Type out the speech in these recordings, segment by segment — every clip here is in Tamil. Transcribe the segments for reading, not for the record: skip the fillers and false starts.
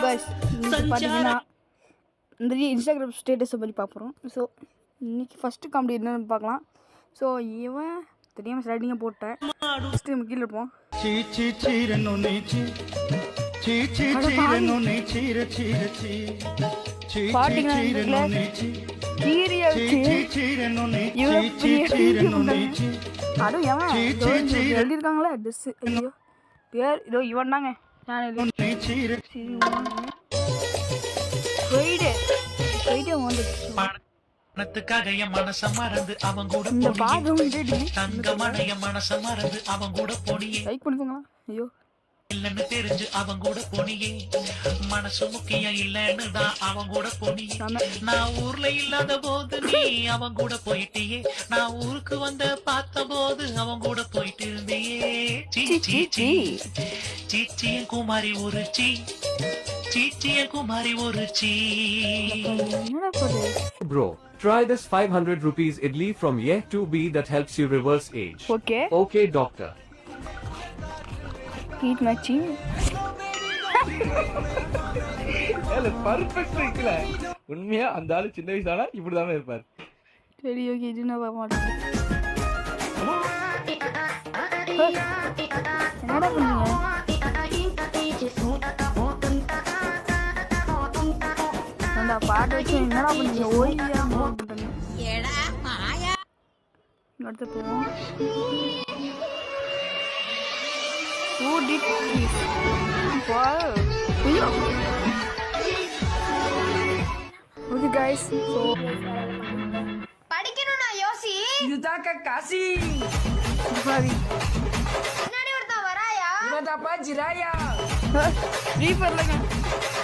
guys, பார்த்தீங்கன்னா இந்த இன்ஸ்டாகிராம் ஸ்டேட்டஸை பற்றி பார்க்குறோம். ஸோ இன்றைக்கி ஃபஸ்ட்டு காமெடி என்னென்னு பார்க்கலாம். ஸோ இவன் தெரியாமல் ஸ்லைடிங்காக போட்டேன். ஃபஸ்ட்டு நம்ம கீழே இருப்போம். பாட்டிங்கன்னா கீரியை வச்சு அதுவும் எவன் எழுதியிருக்காங்களே ட்ரெஸ்ஸு. ஐயோ பேர் இதோ இவன் தாங்க பணத்துக்காக என் மனச மறந்து அவன் கூட தங்கமடைய மனச மறந்து அவன் கூட போனியே லைக் பண்ணிக்கோங்களா. ஐயோ இல்லன்னு தெரிஞ்சு அவன் கூட போனியே மனசு முக்கியம் இல்லன்னு தான் அவன் கூட போனியே. நான் ஊர்ல இல்லாத போது நீ அவன் கூட போயிட்டியே, நான் ஊருக்கு வந்த பார்த்த போது அவன் கூட போயிட்டு இருந்தியே. சீச்சிய குமாரி ஒரு சீச்சிய குமாரி ஒரு Bro, try this 500 rupees idli from Yeh to B that helps you reverse age. Okay. Okay, doctor. Eat my cheese. Perfect இருக்குல. உண்மையா அந்த ஆளு சின்ன வயசானா இப்படிதான் இருப்பார். சரி ஓகே இது நான் பார்க்க மாட்டேன். என்னடா பண்ணீங்க? அந்த பாட்டு வச்சு என்னடா பண்ணீங்க? ஓய்யா போட்டுட்டீங்க. ஏடா மாயா. அடுத்து போவோம். Who did this? Wow. Okay guys, so படிக்கணும்னா யோசி. இதுதாக்க காசி. sorry. முன்னாடி ஒருத்தன் வராயா? இவதாப்பா ஜிராயா. ரீஃபர்லங்க.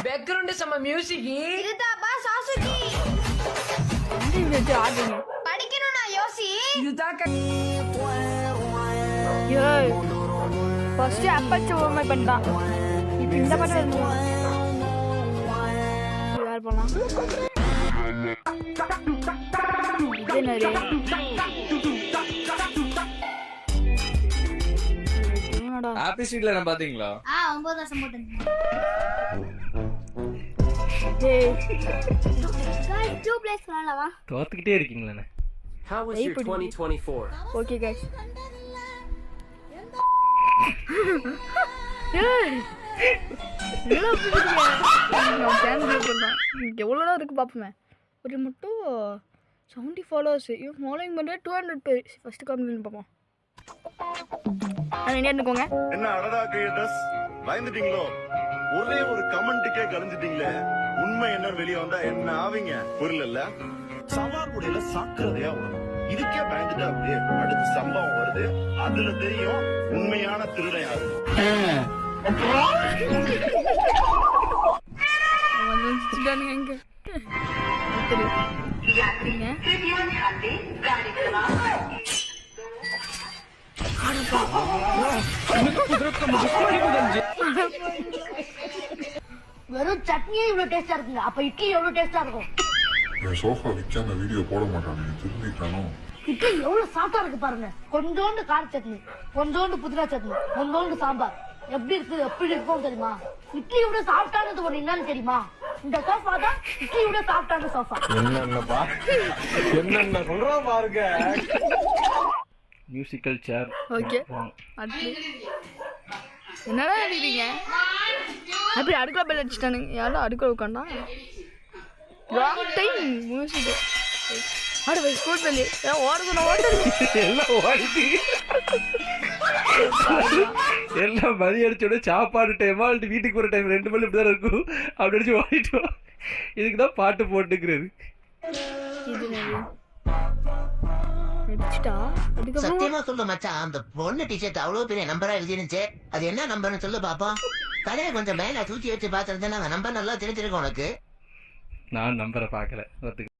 பேக்ரவுண்ட் சம மியூசிக். இதுதாப்பா சாசுகி. இந்த ஆடுங்க. படிக்கணும்னா யோசி. இதுதாக்க ஏய் ஃபர்ஸ்ட் அப்பச்ச ஓமை பண்ணா. இப்போ இந்த பாட்டு யார் பண்ணலாம்? இது என்னது? என்னடா ஹாப்பி ஸ்ட்ரீட்ல நான் பாத்தீங்களா? 9 வருஷம் போட்டேன். ஏய் गाइस 2 பிளேஸ் பண்ணலாமா? தோத்துக்கிட்டே இருக்கீங்களே. How was your 2024? Okay guys. எவ்வளோடா இருக்கு பார்ப்போமே. ஒரு மட்டும் 70 ஃபாலோவர்ஸ். இவன் ஃபாலோயிங் பண்ணுற 200 பேர். ஃபர்ஸ்ட் காமெடி பார்ப்போம். என்ன எடுத்துக்கோங்க. என்ன அடடா கிரியேட்டர்ஸ் பயந்துட்டீங்களோ? ஒரே ஒரு கமெண்ட்டுக்கே கலந்துட்டீங்களே. உண்மை என்ன வெளியே வந்தா என்ன ஆவீங்க? புரியல. சவால் கூடையில சாக்கிரதையா வரும். இதுக்கே பயந்துட்டு அப்படியே அடுத்த சம்பவம் வருது. அதுல தெரியும் உண்மையான திருடன் யாரு. வெறும் சட்னியே இவ்வளவு டேஸ்டா இருக்குங்க. அப்ப இட்லி எவ்வளவு டேஸ்டா இருக்கும்? என் சோஃபா விற்க அந்த வீடியோ போட மாட்டான். நீ திரும்பிட்டானோ? இட்லி எவ்வளவு சாஃப்டா இருக்கு பாருங்க. கொஞ்சோண்டு கார சட்னி, கொஞ்சோண்டு புதினா சட்னி, கொஞ்சோண்டு சாம்பார். எப்படி இருக்கும் தெரியுமா? இட்லி விட சாஃப்டானது ஒரு என்னன்னு தெரியுமா? இந்த சோஃபா தான் இட்லி விட சாஃப்டான சோஃபா. என்னென்னப்பா என்னென்ன சொல்றா பாருங்க. Musical chair. ஓகே அது என்னடா எழுதிங்க? அப்படி அடுக்கல பெல் அடிச்சிட்டானுங்க. யாரும் அடுக்கல உட்காண்டா ராங் டைம் மியூசிக். அட வை ஸ்கூல் பெல் எல்லாம் ஓடிட்டு எல்லாம் மதி அடிச்சோட சாப்பாடு டைமா வீட்டுக்கு போகிற டைம் 2 மணி இப்படி தான் இருக்கும். அப்படி அடிச்சு ஓடிட்டோம். இதுக்கு தான் பாட்டு போட்டுக்கிறது. சத்தியமா சொல்லு மச்சான், அந்த பொண்ணு டிஷர்ட் அவ்வளவு பெரிய நம்பரா எழுதிருந்துச்சு. அது என்ன நம்பர்னு சொல்லு பாப்பா. கடையை கொஞ்சம் மேல தூக்கி வச்சு பாத்துருந்தேன். நம்பர் நல்லா தெரிஞ்சிருக்கும் உனக்கு. நான் நம்பரை பாக்கல.